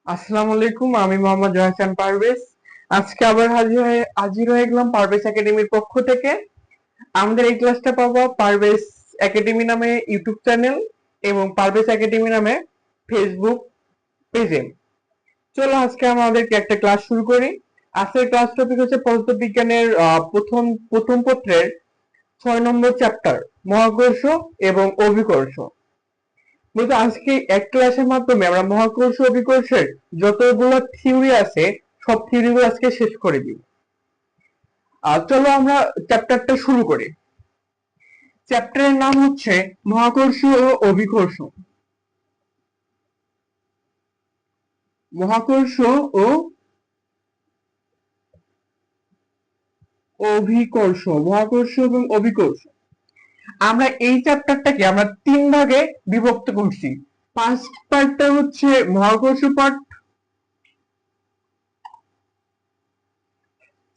আসসালামু আলাইকুম, আমি মোহাম্মদ জয়হাসান পারভেজ। আজকে আবার হাজির হয়ে গেলাম পারভেজ একাডেমির পক্ষ থেকে। আমাদের এই ক্লাসটা পাবো পারভেজ একাডেমি নামে ইউটিউব চ্যানেল এবং পারভেজ একাডেমি নামে ফেসবুক পেজে। চলো আজকে আমাদেরকে একটা ক্লাস শুরু করি। আজকের ক্লাস টপিক হচ্ছে পদার্থবিজ্ঞানের প্রথম প্রথম পত্রের 6 নম্বর চ্যাপ্টার মহাকর্ষ এবং অভিকর্ষ। কিন্তু আজকে এক ক্লাসের মাধ্যমে আমরা মহাকর্ষ অভিকর্ষের যতগুলো থিওরি আছে সব থিওরি গুলো আজকে শেষ করে দিব। আর চলো আমরা চ্যাপ্টারটা শুরু করি। চ্যাপ্টারের নাম হচ্ছে মহাকর্ষ ও অভিকর্ষ। মহাকর্ষ ও অভিকর্ষ, মহাকর্ষ এবং অভিকর্ষ। আমরা এই চ্যাপ্টারটাকে আমরা 3 ভাগে বিভক্ত করছি। ফার্স্ট পার্টটা হচ্ছে মহাকর্ষ পার্ট,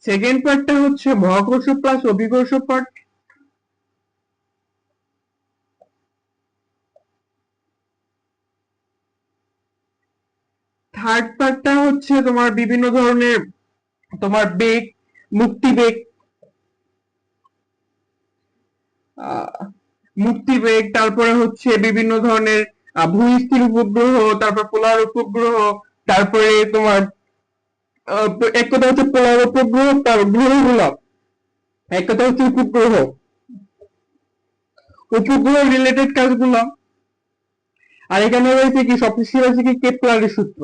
সেকেন্ড পার্টটা হচ্ছে মহাকর্ষ প্লাস অভিকর্ষ পার্ট, থার্ড পার্টটা হচ্ছে তোমার বিভিন্ন ধরনের তোমার বেগ, মুক্তি বেগ, মুক্তি বেগ, তারপরে হচ্ছে বিভিন্ন ধরনের ভূস্থির উপগ্রহ, তারপর পোলার উপগ্রহ, তারপরে তোমার এক কথা হচ্ছে পোলার উপগ্রহ, তার গ্রহগুলো, এক কথা হচ্ছে উপগ্রহ, উপগ্রহ রিলেটেড কাজগুলো। আর এখানে রয়েছে কি সবচেয়ে রয়েছে কি কেপলারের সূত্র,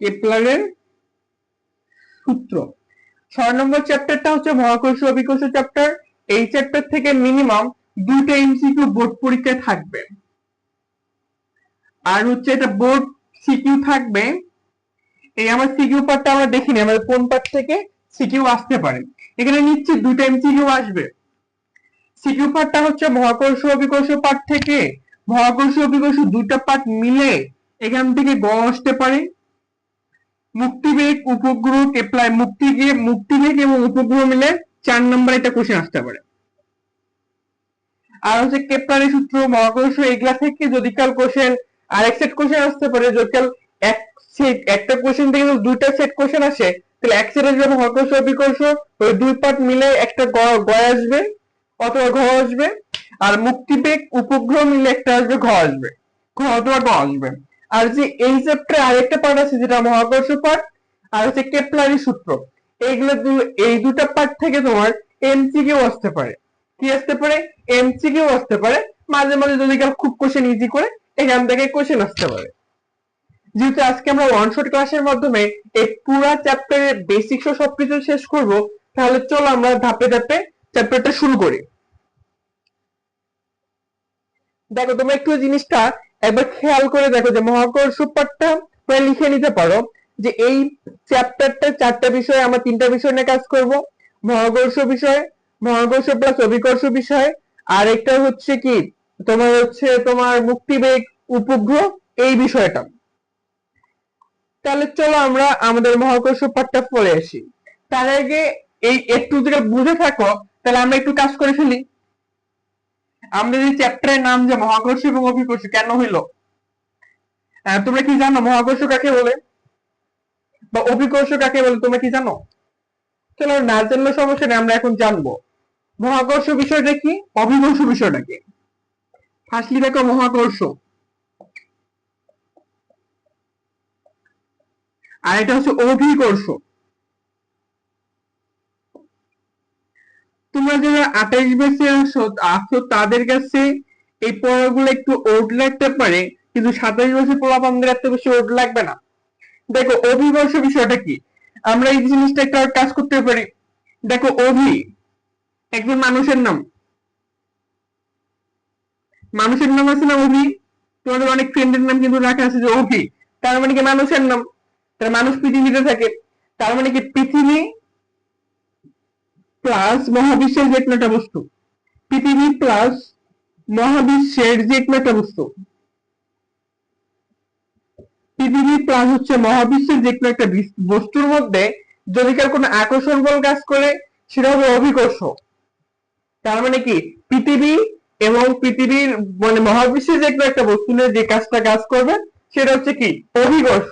কেপলারের সূত্র। 6 নম্বর চ্যাপ্টারটা হচ্ছে মহাকর্ষ অভিকর্ষ চ্যাপ্টার। এই চ্যাপ্টার থেকে মিনিমাম 2টা এমসিকিউ বোর্ড পরীক্ষায় থাকবে, আর হচ্ছে এটা বোর্ড সিকিউ থাকবে। এই আমার সিকিউ পার্টটা আমরা দেখিনি আমাদের কোন পার্ট থেকে সিকিউ আসতে পারে। এখানে নিশ্চিত 2টা এমসিকিউ আসবে। সিকিউ পার্টটা হচ্ছে মহাকর্ষ অভিকর্ষ পার্ট থেকে। মহাকর্ষ অভিকর্ষ 2টা পার্ট মিলে এখান থেকে গ আসতে পারে। মুক্তিবেগ, উপগ্রহ, কেপলার, মুক্তিবেগ এবং উপগ্রহ মিলে 4 নম্বর একটা কোশ্চেন আসতে পারে। আর হচ্ছে কেপলারের সূত্র, মহাকর্ষ, এগুলা থেকে যদি কাল কোশ্চেন আরেক সেট কোশ্চেন আসতে পারে। যদি কাল এক সেট একটা কোশ্চেন থেকে 2টা সেট কোশ্চেন আসে, তাহলে এক সেট আসবে মহাকর্ষ অভিকর্ষ, ওই 2 পার্ট মিলে একটা গ আসবে অথবা ঘ আসবে। আর মুক্তিবেগ, উপগ্রহ মিলে একটা আসবে ঘ আসবে, ঘ অথবা গ আসবে। আর যে এই চ্যাপ্টারে আরেকটা পার্ট আছে যেটা মহাকর্ষ পার্ট, আর হচ্ছে কেপলারের সূত্র। এইগুলো এই 2টা পার্ট থেকে তোমার এমসিকিউ আসতে পারে। কি আসতে পারে? এমসিকিউ আসতে পারে। মাঝে মাঝে যদি কাল খুব কোশ্চেন ইজি করে এখান থেকে কোশ্চেন আসতে পারে। যেহেতু আজকে আমরা ওয়ান শট ক্লাসের মাধ্যমে এই পুরো চ্যাপ্টারের বেসিক্স ও সবকিছু শেষ করব, তাহলে চলো আমরা ধাপে ধাপে চ্যাপ্টারটা শুরু করি। দেখো তোমরা একটু জিনিসটা একবার খেয়াল করে দেখো যে মহাকর্ষ পাঠটা লিখে নিতে পারো যে এই চ্যাপ্টারটা 4টা বিষয়, আমরা 3টা বিষয় নিয়ে কাজ করব। মহাকর্ষ বিষয়, মহাকর্ষ প্লাস অভিকর্ষ বিষয়, আর একটা হচ্ছে কি তোমার মুক্তিবেগ, উপগ্রহ, এই বিষয়টা। তাহলে চলো আমরা আমাদের মহাকর্ষ পাঠটা পড়ে আসি। তার আগে এই একটু যদি বুঝে থাকো তাহলে আমরা একটু কাজ করে ফেলি। আমাদের এই চ্যাপ্টারের নাম যে মহাকর্ষ এবং অভিকর্ষ কেন হইলো? তোমরা কি জানো মহাকর্ষ কাকে বলে বা অভিকর্ষ কাকে বলে? তোমরা কি জানো? চলো না জানলে সমস্যা নেই, আমরা এখন জানবো মহাকর্ষ বিষয়টা কি, অভিকর্ষ বিষয়টা কি। ফার্স্টলি দেখো মহাকর্ষ, আর এটা হচ্ছে অভিকর্ষ। তোমরা যারা 28 বেসে আসো তাদের কাছে এই পড়াগুলো একটু ওড লাগতে পারে, কিন্তু 27 বছর পোলাপানদের এত বেশি ওড লাগবে না। দেখো অভিকর্ষ বিষয়টা কি, আমরা এই জিনিসটা একটা কাজ করতে পারি। দেখো একজন মানুষের নাম, মানুষের নাম আছে না অভি? তোমাদের অনেক ফ্রেন্ডের নাম কিন্তু রাখা আছে যে অভি, তার মানে কি মানুষের নাম। তার মানুষ পৃথিবীতে থাকে, তার মানে কি পৃথিবী প্লাস মহাবিশ্বের যে কোনো একটা বস্তু, পৃথিবী প্লাস মহাবিশ্বের যে কোনো একটা বস্তু, পৃথিবী প্লাস হচ্ছে মহাবিশ্বের যে কোনো একটা বস্তুর মধ্যে যদি কার কোনো আকর্ষণ বল কাজ করে সেটা হবে অভিকর্ষ। তার মানে কি পৃথিবী এবং পৃথিবীর মানে মহাবিশ্বে যে কোনো একটা বস্তু নিয়ে যে কাজটা কাজ করবে সেটা হচ্ছে কি অভিকর্ষ।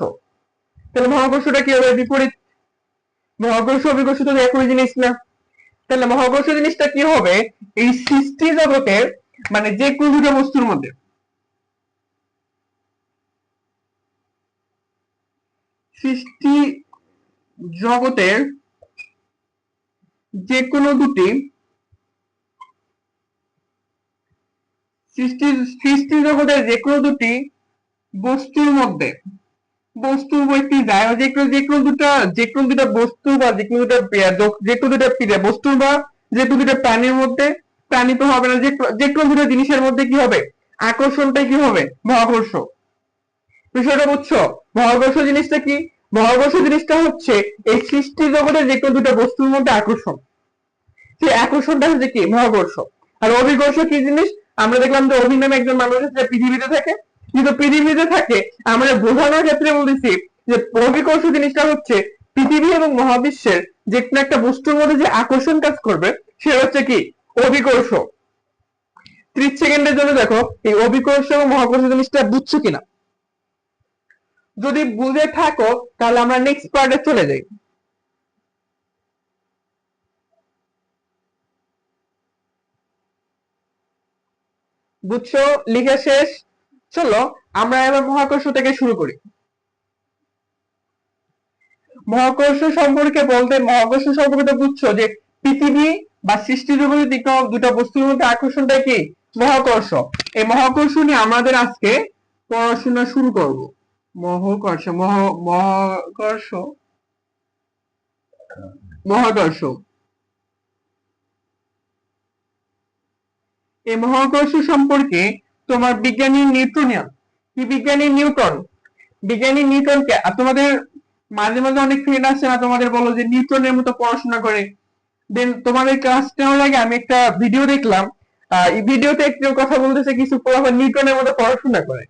তাহলে মহাকর্ষটা কি হবে বিপরীত। মহাকর্ষ অভিকর্ষ তো একই জিনিস না। তাহলে মহাকর্ষ জিনিসটা কি হবে এই সৃষ্টি জগতের মানে যে কোনো দুটো বস্তুর মধ্যে সৃষ্টি জগতের যে কোনো দুটি সৃষ্টি জগতের যে কোনো দুটি বস্তুর মধ্যে বস্তু বইতে যায় যে কোনো দুটা বস্তু বা যে কোনো দুটা বস্তু বা যে কোনো দুটা প্রাণীর মধ্যে প্রাণী তো হবে না যে কোনো দুটো জিনিসের মধ্যে কি হবে আকর্ষণটাই কি হবে মহাকর্ষ। বিষয়টা বুঝছো। মহাকর্ষ জিনিসটা কি মহাকর্ষ জিনিসটা হচ্ছে এই সৃষ্টি জগতের যে কোনো দুটো বস্তুর মধ্যে আকর্ষণ। সেই আকর্ষণটা হচ্ছে কি মহাকর্ষ। আর অভিকর্ষ কি জিনিস আমরা দেখলাম যে অভি নামে একজন মানুষ আছে পৃথিবীতে থাকে কিন্তু পৃথিবীতে থাকে আমরা বোঝানোর ক্ষেত্রে বলতেছি যে অভিকর্ষ জিনিসটা হচ্ছে পৃথিবী এবং মহাবিশ্বের যে কোনো একটা বস্তুর মধ্যে যে আকর্ষণ কাজ করবে সেটা হচ্ছে কি অভিকর্ষ। 30 সেকেন্ডের জন্য দেখো এই অভিকর্ষ এবং মহাকর্ষ জিনিসটা বুঝছো কিনা। যদি বুঝে থাকো তাহলে আমরা নেক্সট পার্টে চলে যাই। বুঝছো লিখা শেষ। চলো আমরা এবার মহাকর্ষ থেকে শুরু করি। মহাকর্ষ সম্পর্কে তো বুঝছো যে পৃথিবী বা সৃষ্টি জগতের দুটো বস্তুর মধ্যে আকর্ষণটা কি মহাকর্ষ। এই মহাকর্ষ নিয়ে আমাদের আজকে পড়াশোনা শুরু করব। মহাকর্ষ মহাকর্ষ মহাকর্ষ এই মহাকর্ষ সম্পর্কে তোমার বিজ্ঞানী নিউটনকে তোমাদের মাঝে মাঝে অনেক ফ্রেন্ড আছে না তোমাদের বলো যে নিউটনের মতো পড়াশোনা করে। দেন তোমাদের ক্লাস নেওয়ার আগে আমি একটা ভিডিও দেখলাম। এই ভিডিওতে একটু কথা বলতেছে কিছু পোলাপান নিউটনের মতো পড়াশোনা করে।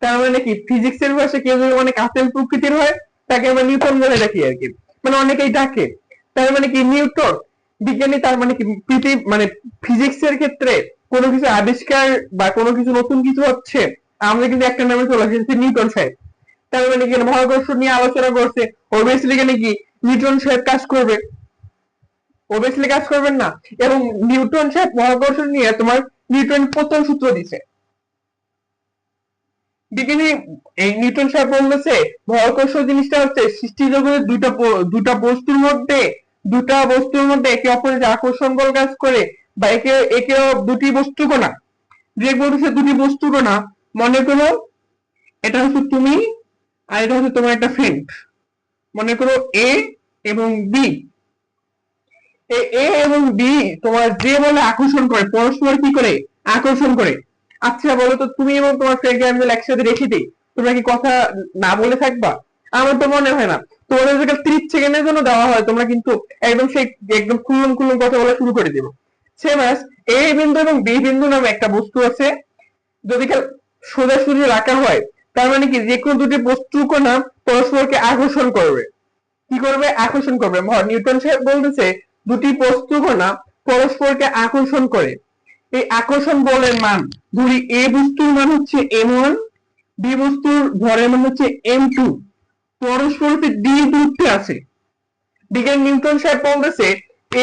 তার মানে কি ফিজিক্স এর ভাষায় কেউ যদি অনেক আতেল প্রকৃতির হয় তাকে আমরা নিউটন বলে ডাকি আর কি। মানে অনেকেই ডাকে। তার মানে কি নিউটন বিজ্ঞানী তার মানে কি পৃথিবী মানে ফিজিক্স এর ক্ষেত্রে কোনো কিছু আবিষ্কার বা কোনো কিছু নতুন কিছু হচ্ছে আমরা কিন্তু একটা নামে চলে আসছি নিউটন সাহেব। তার মানে কি মহাকর্ষ নিয়ে আলোচনা করছে অবভিয়াসলি এখানে কি নিউটন সাহেব কাজ করবে। অবভিয়াসলি কাজ করবেন না। এবং নিউটন সাহেব মহাকর্ষ নিয়ে তোমার নিউটন প্রথম সূত্র দিছে। বিজ্ঞানী এই নিউটন সাহেব বলতেছে মহাকর্ষ জিনিসটা হচ্ছে সৃষ্টি জগতের দুটা বস্তুর মধ্যে একে অপরের যে আকর্ষণ বল কাজ করে বা একে একে দুটি বস্তু কণা যে বলতেছে দুটি বস্তু কণা মনে করো এটা হচ্ছে তুমি আর এটা হচ্ছে তোমার একটা ফ্রেন্ড। মনে করো এ এবং বি। এ এবং বি তোমার যে বলে আকর্ষণ করে পরস্পর কি করে আকর্ষণ করে। আচ্ছা বলো তো তুমি এবং তোমার ফ্রেন্ডকে আমি একসাথে রেখে দিই তোমরা কি কথা না বলে থাকবা। আমার তো মনে হয় না। তোমাদের যদি 30 সেকেন্ডের জন্য দেওয়া হয় তোমরা কিন্তু একদম খুল্লম খুল্লম কথা বলা শুরু করে দিবে। সেম আস এ বিন্দু এবং বি বিন্দু নামে একটা বস্তু আছে যদি সোজাসুজি রাখা হয় তার মানে কি যে কোনো দুটি বস্তু কণা পরস্পরকে আকর্ষণ করবে। কি করবে আকর্ষণ করবে। নিউটন সাহেব বলতেছে দুটি বস্তু কণা পরস্পরকে আকর্ষণ করে। এই আকর্ষণ বলের মান ধরি এ বস্তুর মান হচ্ছে m1 বি বস্তুর ভরের মান হচ্ছে m2 পরস্পর ডি দূরত্বে আছে। বিজ্ঞানী নিউটন সাহেব বলতেছে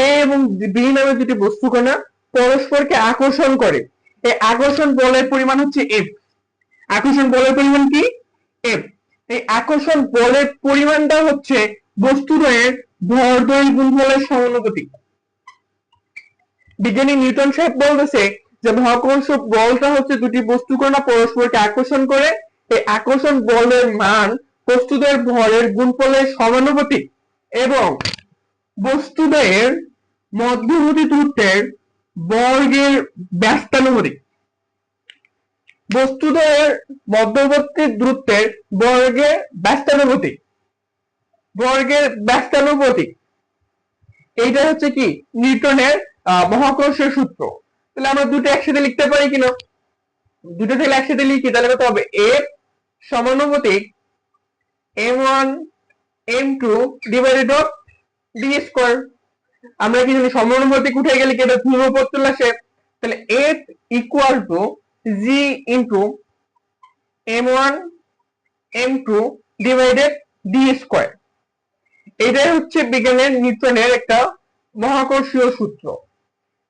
এ এবং বি নামে দুটি বস্তু কণা পরস্পরকে আকর্ষণ করে। এই আকর্ষণ বলের পরিমাণ হচ্ছে এফ। আকর্ষণ বলের পরিমাণ কি এফ। এই আকর্ষণ বলের পরিমাণটা হচ্ছে বস্তুদ্বয়ের ভর দৈর্ঘ্য গুণফলের সমানুপাতিক। বিজ্ঞানী নিউটন সাহেব বলতেছে যে মহাকর্ষ বলটা হচ্ছে দুটি বস্তু কণা পরস্পরকে আকর্ষণ করে। এই আকর্ষণ বলের মান বস্তুদ্বয়ের ভরের গুণফলের সমানুপাতিক এবং বস্তুদ্বয়ের মধ্যবর্তী দূরত্বের বর্গের ব্যস্তানুপাতিক। বস্তুদ্বয়ের মধ্যবর্তী দূরত্বের বর্গের ব্যস্তানুপাতিক এইটা হচ্ছে কি নিউটনের মহাকর্ষের সূত্র। তাহলে আমরা দুটো একসাথে লিখতে পারি কিনা। দুটো থেকে একসাথে লিখি তাহলে কত হবে এফ সমানুপাতিক m1 m2 divided of D square. আমরা কি জানি সমানুপাতিক উঠে গেলে কি এটা ধ্রুবপদ চলে আসে। তাহলে F equal to G into m1 m2 divided D square. এটাই হচ্ছে বিজ্ঞানের নিউটনের একটা মহাকর্ষীয় সূত্র,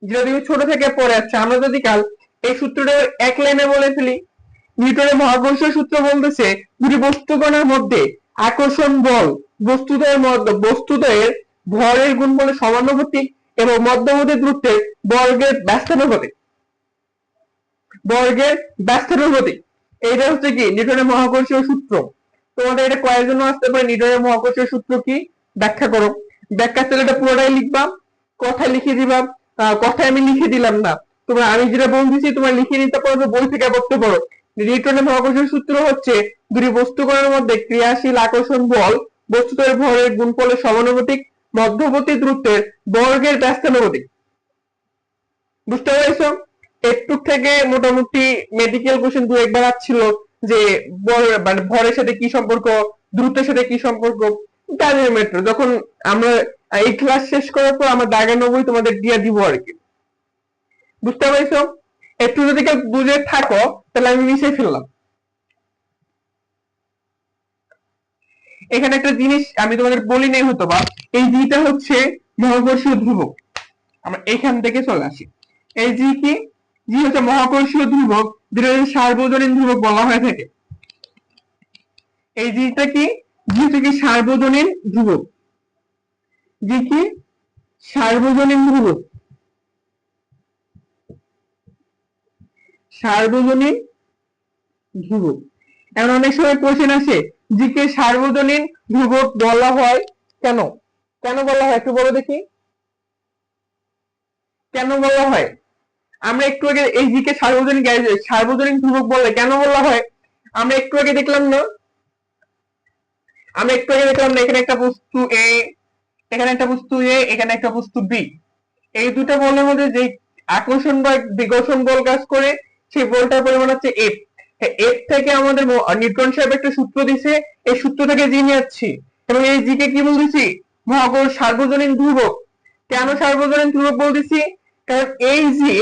যেটা তুমি ছোট থেকে পড়ে আসছো। আমরা যদি কাল এই সূত্রটা এক লাইনে বলে ফেলি, নিউটনের মহাকর্ষীয় সূত্র বলতেছে দুটি বস্তুকণার মধ্যে আকর্ষণ বল বস্তুদ্বয়ের ভরের গুণফলের সমানুপাতিক এবং মধ্যবর্তী দূরত্বের বর্গের ব্যস্তানুপাতিক। এইটা হচ্ছে কি নিউটনের মহাকর্ষীয় সূত্র। তোমাদের এটা কয়ের জন্য আসতে পারে, নিউটনের মহাকর্ষীয় সূত্র কি ব্যাখ্যা করো। ব্যাখ্যা ছিল এটা পুরোটাই লিখবা, কথায় লিখে দিবা। কথায় আমি লিখে দিলাম না, তোমরা আমি যেটা বলতেছি তোমার লিখে নিতে পারো, বই থেকে পড়তে পারো। নিউটনের মহাকর্ষীয় সূত্র হচ্ছে দুটি বস্তুকণার মধ্যে ক্রিয়াশীল আকর্ষণ বল বস্তুদের ভরের গুণফলের সমানুপাতিক মধ্যবর্তী দূরত্বের বর্গের ব্যস্তানুপাতিক। বুঝতে পেরেছো? একটু থেকে মোটামুটি মেডিকেল কোশ্চেন দু একবার আসছিল যে মানে ভরের সাথে কি সম্পর্ক, দূরত্বের সাথে কি সম্পর্ক। কাজের মেট্রো যখন আমরা এই ক্লাস শেষ করার পর আমার দাগানো বই তোমাদের দিয়ে দিব আর কি। বুঝতে পেরেছো? একটু যদি কেউ বুঝে থাকো তাহলে আমি মিশে ফেললাম। এখানে একটা জিনিস আমি তোমাদের বলি নাই হয়তো বা, এই জিটা হচ্ছে মহাকর্ষীয় ধ্রুবক। আমরা এখান থেকে চলে আসি। এই জি কি? জি হচ্ছে মহাকর্ষীয় ধ্রুবক, যেটা সার্বজনীন ধ্রুবক বলা হয়ে থাকে। এই জিটা কি? জি হচ্ছে কি সার্বজনীন ধ্রুবক। জি কি? সার্বজনীন ধ্রুবক। সার্বজনীন ধ্রুবক। এখন অনেক সময় কোশ্চেন আসে জি কে সার্বজনীন ধ্রুবক বলা হয় কেন? কেন বলা হয় একটু বলো দেখি, কেন বলা হয়? আমরা একটু আগে এই জি কে সার্বজনীন ধ্রুবক বলে কেন বলা হয়? আমরা একটু আগে দেখলাম না, এখানে একটা বস্তু এ, এখানে একটা বস্তু এ, এখানে একটা বস্তু বি। এই দুটো বলের মধ্যে যে আকর্ষণ বা বিকর্ষণ বল কাজ করে সেই বলটার পরিমাণ হচ্ছে এফ। এফ থেকে আমাদের নিউটন সাহেব একটা সূত্র দিছে, এই সূত্র থেকে জি নিয়ে যাচ্ছি এবং এই জি কে কি বলতেছি? মহাকর্ষ সার্বজনীন ধ্রুবক। কেন সার্বজনীন ধ্রুবক বলতেছি? কারণ এই জি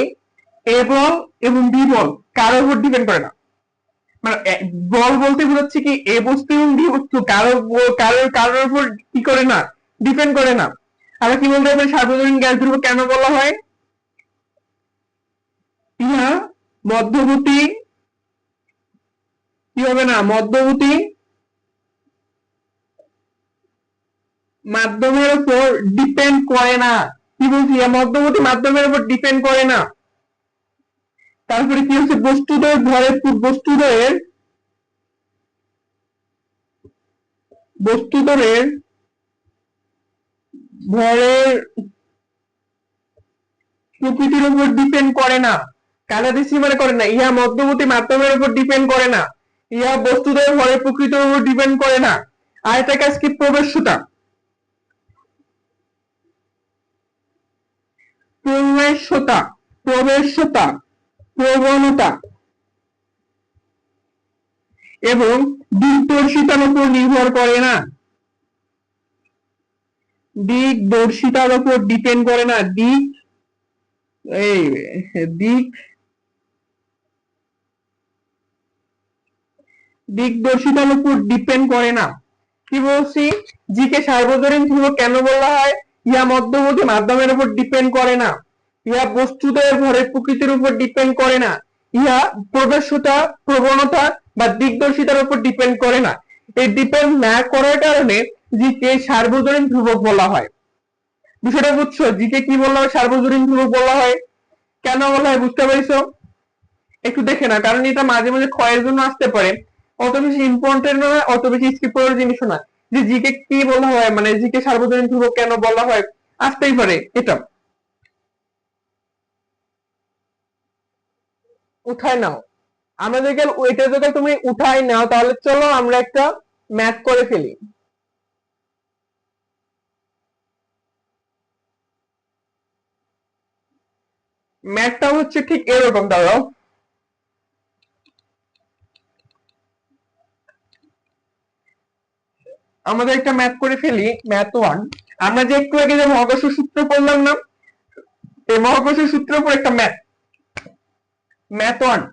এ বল এবং বি বল কারোর উপর ডিপেন্ড করে না। মানে বল বলতে বোঝাচ্ছে কি এ বস্তু এবং বি বস্তু কারোর উপর কি করে না, ডিপেন্ড করে না। আমরা কি বলতে পারি সার্বজনীন গ্যাস ধ্রুবক কেন বলা হয়? ইহা মধ্যবর্তী কি হবে না, মধ্যবর্তী মাধ্যমের উপর ডিপেন্ড করে না। কি বলছি? মধ্যবর্তী মাধ্যমের উপর ডিপেন্ড করে না। তারপরে কি হচ্ছে? বস্তুদ্বয়ের ভরের প্রকৃতির উপর ডিপেন্ড করে না, কালাদেশি করে না। ইহা মধ্যবর্তী মাধ্যমের উপর ডিপেন্ড করে না, ইহা বস্তুদের ভরের প্রকৃতির উপর ডিপেন্ড করে না। আর একটা কাজ কি? প্রবেশ্যতা। প্রবেশ্যতা প্রবেশ্যতা প্রবণতা এবং দিকদর্শিতার উপর নির্ভর করে না। দিকদর্শিতার উপর ডিপেন্ড করে না। দিকদর্শিতার উপর ডিপেন্ড করে না। কি বলছি? জি কে সার্বজনীন ধ্রুবক কেন বলা হয়? ইহা মধ্যবর্তী মাধ্যমের উপর ডিপেন্ড করে না, ইহা বস্তুদের ভরের প্রকৃতির উপর ডিপেন্ড করে না, ইহা প্রবেশ্যতা প্রবণতা বা দিকদর্শিতার উপর ডিপেন্ড করে না। এই ডিপেন্ড না করার কারণে জি কে সার্বজনীন ধ্রুবক বলা হয়। বিষয়টা বুঝছো? জি কে কি বলা হয়? সার্বজনীন ধ্রুবক বলা হয়। কেন বলা হয় বুঝতে পারছো? একটু দেখে না, কারণ এটা মাঝে মাঝে ক্ষয়ের জন্য আসতে পারে। অত বেশি ইম্পর্টেন্ট নয়, অত বেশি স্কিপ করার জিনিস না যে জিকে কি বলা হয়, মানে জিকে সার্বজনীন ধ্রুবক কেন বলা হয়, আসতেই পারে। এটা উঠায় নাও, আমাদেরকে ওইটা যদি তুমি উঠাই নাও তাহলে চলো আমরা একটা ম্যাথ করে ফেলি। ম্যাথটা হচ্ছে ঠিক এরকম, দাঁড়াও আমাদের একটা ম্যাথ করে ফেলি, ম্যাথ 1। আমরা যে একটু আগে যে মহাকর্ষ সূত্র পড়লাম না, এই মহাকর্ষ সূত্রের উপর একটা ম্যাথ। ম্যাথ 1,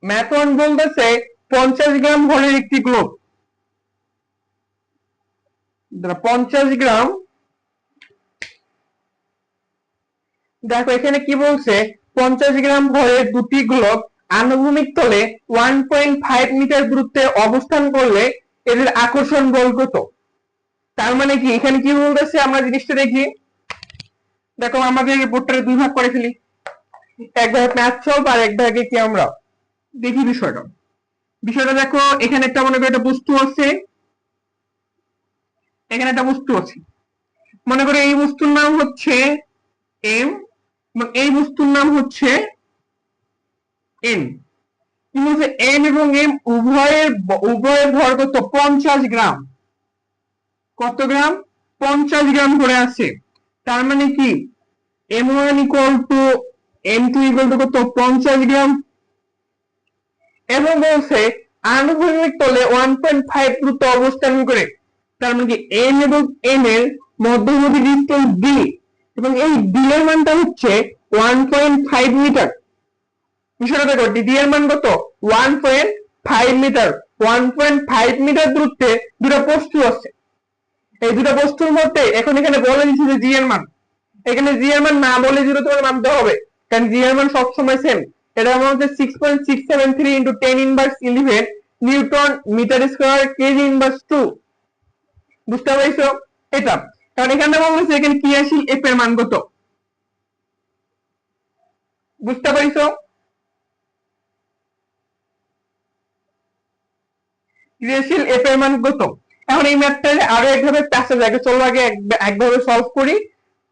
ম্যাথ 1 বলতেছে 50 গ্রাম ভরের একটি গ্লোব, 50 গ্রাম, দেখো এখানে কি বলছে 50 গ্রাম ভরের দুটি গ্লোব আনুভূমিক তলে 1.5 মিটার দূরত্বে অবস্থান করলে এদের আকর্ষণ বল কত? তার মানে কি এখানে কি বলতেছে আমরা জিনিসটা দেখি। দেখো আমাদের বোর্ডটারে দুই ভাগ করে ফেলি, এক ভাগে ম্যাথ সলভ আর এক ভাগে কি আমরা দেখি বিষয়টা। বিষয়টা দেখো এখানে একটা মনে করো একটা বস্তু আছে, এখানে একটা বস্তু আছে, মনে করো এই বস্তুর নাম হচ্ছে এম এবং এই বস্তুর নাম হচ্ছে এন। কি বলছে এন এবং এম উভয়ের ভর কত? 50 গ্রাম। কত গ্রাম? 50 গ্রাম করে আছে। তার মানে কি m1 equal to m2 equal to কত? 50 গ্রাম। এবং বলছে আনুভূমিক তলে 1.5 দূরত্বে অবস্থান করে, তার মানে কি এন এবং এন এর মধ্যবর্তী ডিসটেন্স ডি এবং এই ডি এর মানটা হচ্ছে 1.5 মিটার। বিষয়টা দেখো ডি এর মান কত? 1.5 মিটার। 1.5 মিটার দূরত্বে দুটো বস্তু আছে, এই দুটো বস্তুর মধ্যে এখন এখানে বলে দিচ্ছে যে জি এর মান, এখানে জি এর মান না বলে জিরো তোমার মানতে হবে, কারণ জি এর মান সবসময় সেম। এটা আমার হচ্ছে 6.673 into 10 inverse 11 newton metre square kg inverse 2। বুঝতে পারছো এটা? কারণ এখানে বলছে এখানে ক্রিয়াশীল এফ এর মান কত? বুঝতে পারছো? ক্রিয়াশীল এফ এর মান কত? এখন এই ম্যাথটা আরো একভাবে প্যাসে যায়, চলো আগে একভাবে সলভ করি।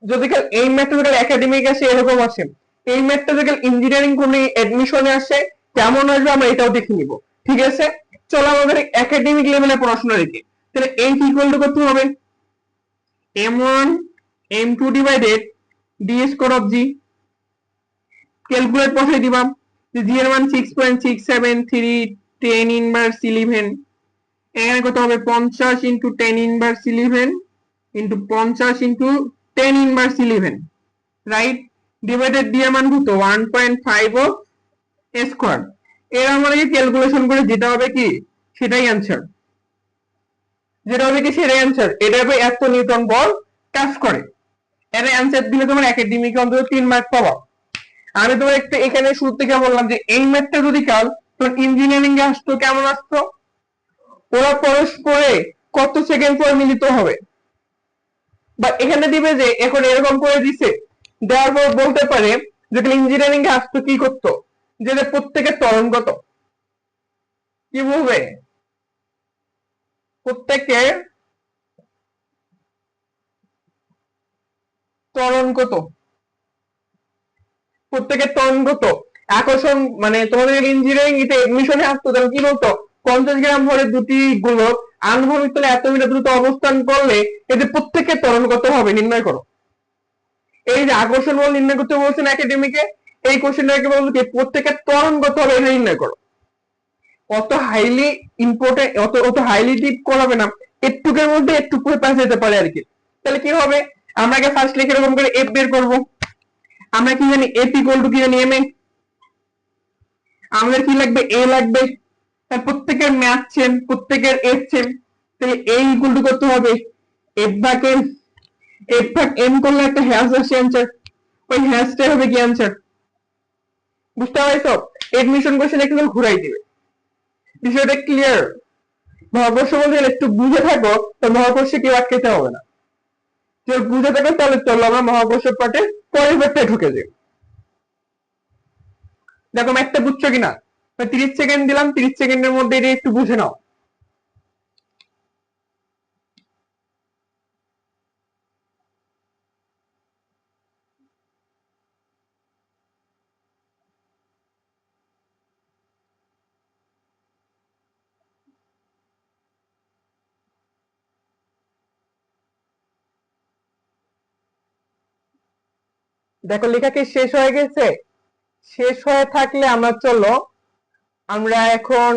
যদি এই ম্যাথটা যদি একাডেমিক আসে এরকম আসে, এই ম্যাথটা যদি ইঞ্জিনিয়ারিং কোন এডমিশনে আসে কেমন আসবে আমরা এটাও দেখে নিব। ঠিক আছে, চলো আমাদের একাডেমিক লেভেলে পড়াশোনা দেখি। তাহলে এই ইকুয়াল টু কত হবে? m1 m2 divided d square of g। Calculate বসাই দিবাম, জি এর মান 6.673 10 ইনভার্স 11, এখানে কত হবে? 50 into 10 inverse 11 into 50 into 10 inverse 11, right? Divided D এর মান কত? 1.5 অফ স্কয়ার। এর আমাদেরকে ক্যালকুলেশন করে যেটা হবে কি সেটাই অ্যানসার, যেটা হবে কি সেটাই অ্যানসার। এটা হবে এত নিউটন বল কাজ করে। এর অ্যানসার দিলে তোমার একাডেমিকে অন্তত 3 মার্ক পাবা। আমি তোমার একটা এখানে শুরু থেকে বললাম যে এই ম্যাথটা যদি কাল তোর ইঞ্জিনিয়ারিং এ আসতো কেমন আসতো? ওরা পরস্পরে কত সেকেন্ড পর মিলিত হবে, বা এখানে দিবে যে এখন এরকম করে দিছে, দেওয়ার পর বলতে পারে যেখানে ইঞ্জিনিয়ারিং এ আসতো কি করতো, যে প্রত্যেকের ত্বরণ কত? কি বলবে? প্রত্যেকের ত্বরণ কত? প্রত্যেকের ত্বরণ কত? আকর্ষণ মানে তোমাদের ইঞ্জিনিয়ারিং এতে এডমিশনে আসতো তাহলে কি বলতো? 50 গ্রাম ভরের দুটি গোলক আনুভূমিক তলে এত মিটার দ্রুত অবস্থান করলে এদের প্রত্যেকের ত্বরণ কত হবে নির্ণয় করো। এই যে আকর্ষণ বল নির্ণয় করতে বলছেন একাডেমিকে, এই কোশ্চেনটাকে বলবো কি প্রত্যেকের ত্বরণ কত হবে এটা নির্ণয় করো। অত হাইলি ইম্পর্টেন্ট, অত হাইলি ডিপ করাবে না, একটুকের মধ্যে একটু করে পাস যেতে পারে আর কি। তাহলে কি হবে? আমরা আগে ফার্স্ট লিখে এরকম করে এফ বের করব। আমরা কি জানি এফ ইকুয়াল টু কি জানি এম এ, আমাদের কি লাগবে? এ লাগবে। তার প্রত্যেকের ম্যাথ সেম, প্রত্যেকের এফ সেম, তাহলে এ ইকুয়াল টু কত হবে? এফ ভাগ এম, এফ ভাগ এম করলে একটা হ্যাশ আসে অ্যানসার, ওই হ্যাশটাই হবে কি অ্যানসার। বুঝতে পারছো? এডমিশন কোশ্চেন একটু ঘুরাই দিবে। বিষয়টা ক্লিয়ার? মহাকর্ষ বলতে একটু বুঝে থাকো তো মহাকর্ষে কেউ আটকাতে হবে না। কেউ বুঝে থাকো তাহলে চলো আমরা মহাকর্ষ পাঠে পরের পাঠটায় ঢুকে যাই। দেখো একটা বুঝছো কিনা? 30 সেকেন্ড দিলাম, 30 সেকেন্ডের মধ্যে এটা একটু বুঝে নাও। দেখো লেখা কি শেষ হয়ে গেছে? শেষ হয়ে থাকলে আমরা চলো আমরা এখন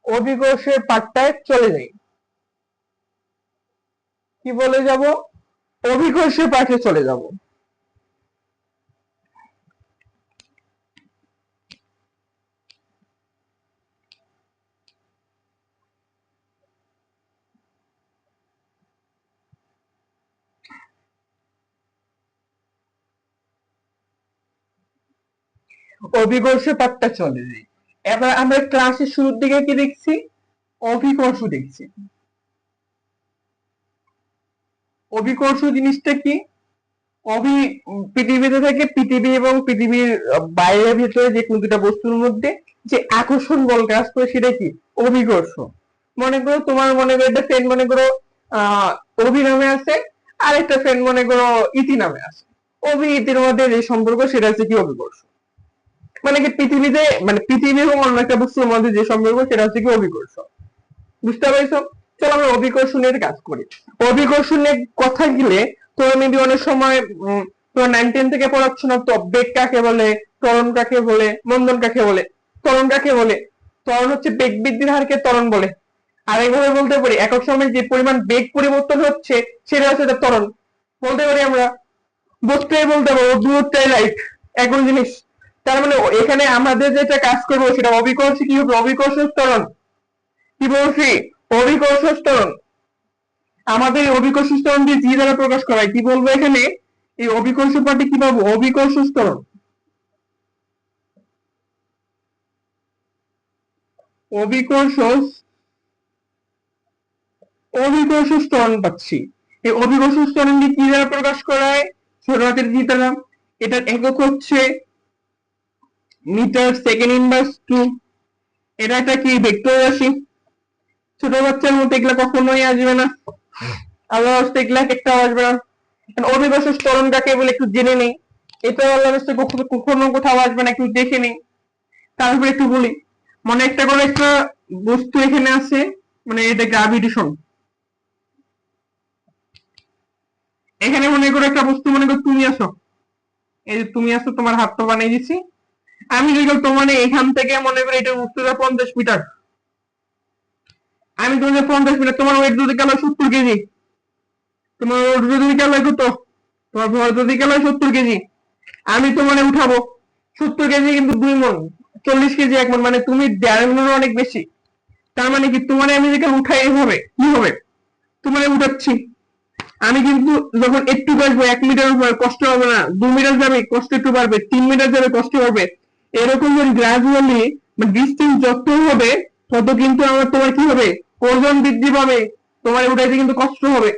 অভিকর্ষের পাঠটায় চলে যাই। কি বলে যাব? অভিকর্ষ পাঠে চলে যাব। অভিকর্ষ পাঠটা চলে যাই। এবার আমরা ক্লাসের শুরুর দিকে কি দেখছি? অভিকর্ষ দেখছি। অভিকর্ষ জিনিসটা কি? পৃথিবীতে থেকে পৃথিবী এবং পৃথিবীর বাইরের ভিতরে যে কোনো দুটা বস্তুর মধ্যে যে আকর্ষণ বল কাজ করে সেটা কি? অভিকর্ষ। মনে করো তোমার মনে করো একটা ফ্রেন্ড মনে করো আহ অভি নামে আছে, আর একটা ফ্রেন্ড মনে করো ইতি নামে আছে। অভি ইতির মধ্যে যে সম্পর্ক সেটা হচ্ছে কি? অভিকর্ষ। মানে কি পৃথিবীতে মানে পৃথিবী এবং অন্য একটা বস্তুর মধ্যে যে সম্পর্ক সেটা হচ্ছে কি? অভিকর্ষ। বুঝতে পারছো? চলো আমরা অভিকর্ষণের কাজ করি। অভিকর্ষণের কথা গেলে তোমরা মেবি অনেক সময় তোমার 9-10 থেকে পড়াচ্ছ না তো, বেগ কাকে বলে, ত্বরণ কাকে বলে, মন্দন কাকে বলে। ত্বরণ কাকে বলে? ত্বরণ হচ্ছে বেগ বৃদ্ধির হারকে ত্বরণ বলে। আর এইভাবে বলতে পারি একক সময়ে যে পরিমাণ বেগ পরিবর্তন হচ্ছে সেটা হচ্ছে ত্বরণ। বলতে পারি আমরা বস্তুই বলতে পারবো, দূরত্বই রাইট, একই জিনিস। তার মানে এখানে আমাদের যেটা কাজ করবো সেটা অভিকর্ষ কি হবে? অভিকর্ষ ত্বরণ। কি বলছি? অভিকর্ষ ত্বরণ। আমাদের অভিকর্ষ ত্বরণ দিয়ে জি দ্বারা প্রকাশ করা হয়। কি বলবো এখানে? এই অভিকর্ষ পাঠে কি পাবো? অভিকর্ষ ত্বরণ। অভিকর্ষ অভিকর্ষ ত্বরণ পাচ্ছি। এই অভিকর্ষ ত্বরণ দিয়ে কি দ্বারা প্রকাশ করা হয়? ছোট হাতের জি দ্বারা। এটার একক হচ্ছে মিটার সেকেন্ড ইনভার্স 2। এটা একটা কি? ভেক্টর রাশি। ছোট বাচ্চার মতো এগুলা কখনোই আসবে না, আল্লাহ এগুলা একটা আসবে না। অভিকর্ষ ত্বরণ কাকে বলে একটু জেনে নেই। এটা আল্লাহ কখনো কোথাও আসবে না, একটু দেখে নেই। তারপরে একটু বলি, মনে একটা করে একটা বস্তু এখানে আছে, মানে এটা গ্রাভিটেশন। এখানে মনে করো একটা বস্তু, মনে করো তুমি আসো, এই যে তুমি আসো, তোমার হাতটা বানিয়ে দিচ্ছি। আমি যদি তোমার এখান থেকে মনে করি এটা উচ্চতা 50 মিটার, আমি তোমাকে 50 মিটার, তোমার ওয়েট যদি গেল 70 কেজি, তোমার ওয়েট যদি গেল কত? তোমার ভর যদি গেল 70 কেজি, আমি তোমার উঠাবো 70 কেজি, কিন্তু 2 মণ, 40 কেজি 1 মণ, মানে তুমি 1.5 মণের অনেক বেশি। তার মানে কি তোমার আমি যেখানে উঠাই এইভাবে কি হবে? তোমার উঠাচ্ছি আমি, কিন্তু যখন একটু আসবো 1 মিটার উপর কষ্ট হবে না, 2 মিটার যাবে কষ্ট একটু বাড়বে, 3 মিটার যাবে কষ্ট বাড়বে। এরকম করে গ্রাজুয়ালি ডিস্টেন্স যত হবে তত কিন্তু আমার তোমার কি হবে? ওজন বৃদ্ধি পাবে, তোমার উঠাইতে কিন্তু কষ্ট হবে।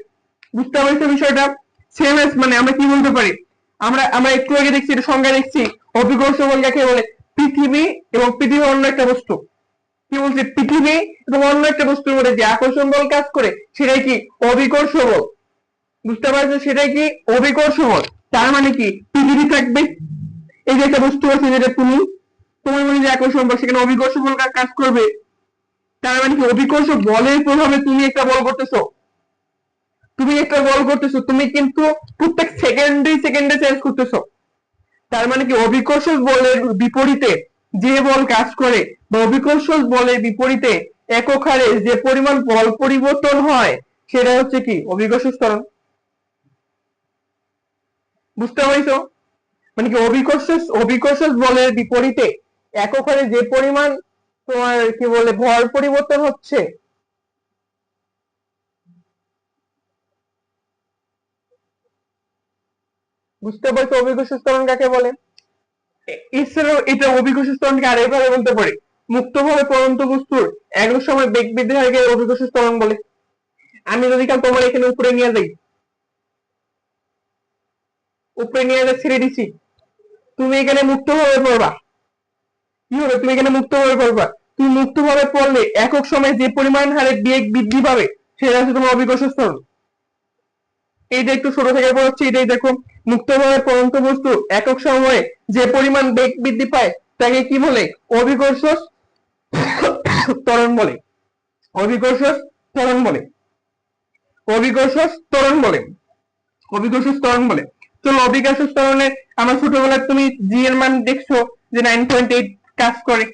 বুঝতে পারছো বিষয়টা? সেম মানে আমরা কি বলতে পারি, আমরা আমরা একটু আগে দেখছি, এটা সংজ্ঞা দেখছি, অভিকর্ষ বল কাকে বলে? পৃথিবী এবং পৃথিবী অন্য একটা বস্তু। কি বলছে? পৃথিবী এবং অন্য একটা বস্তুর মধ্যে যে আকর্ষণ বল কাজ করে সেটাই কি? অভিকর্ষ বল। বুঝতে পারছো? সেটাই কি? অভিকর্ষ বল। তার মানে কি পৃথিবী থাকবে, এই যে একটা বস্তু আছে যেটা তুমি, তোমার মনে যে আকর্ষণ বল সেখানে অভিকর্ষ বল কাজ করবে। তার মানে কি অভিকর্ষ বলের প্রভাবে তুমি একটা বল করতেছো, তুমি একটা বল করতেছো, তুমি কিন্তু প্রত্যেক সেকেন্ডে সেকেন্ডে চেঞ্জ করতেছো। তার মানে কি অভিকর্ষ বলের বিপরীতে যে বল কাজ করে, বা অভিকর্ষ বলের বিপরীতে একক হারে যে পরিমাণ বল পরিবর্তন হয় সেটা হচ্ছে কি? অভিকর্ষ ত্বরণ। বুঝতে পারছো? মানে কি অভিকর্ষ বলের বিপরীতে একক হারে যে পরিমাণ তোমার কি বলে ভর পরিবর্তন হচ্ছে, বুঝতে পারছো অভিকর্ষ ত্বরণ কাকে বলে? এছাড়াও এটা অভিকর্ষ ত্বরণকে আরেকভাবে বলতে পারি, মুক্তভাবে পড়ন্ত বস্তুর একক সময় বেগ বৃদ্ধির হারকে অভিকর্ষ ত্বরণ বলে। আমি যদি কাল তোমার এখানে উপরে নিয়ে যাই, উপরে নিয়ে যা ছেড়ে দিছি, তুমি এখানে মুক্তভাবে পড়বা, কি হবে? তুমি এখানে মুক্তভাবে পড়বা। তুমি মুক্তভাবে পড়লে একক সময় যে পরিমাণ হারে বেগ বৃদ্ধি পাবে সেটা হচ্ছে তোমার অভিকর্ষ ত্বরণ। এইটা একটু ছোট থেকে পড়াচ্ছি, এটাই দেখো, মুক্তভাবে পড়ন্ত বস্তু একক সময়ে যে পরিমাণ বেগ বৃদ্ধি পায় তাকে কি বলে? অভিকর্ষ ত্বরণ বলে। অভিকর্ষ ত্বরণ বলে। অভিকর্ষ ত্বরণ বলে। অভিকর্ষ ত্বরণ বলে। চলো অভিকর্ষ ত্বরণে আমার ছোটবেলায় তুমি জি এর মান দেখছো যে 9.8 কাজ করে,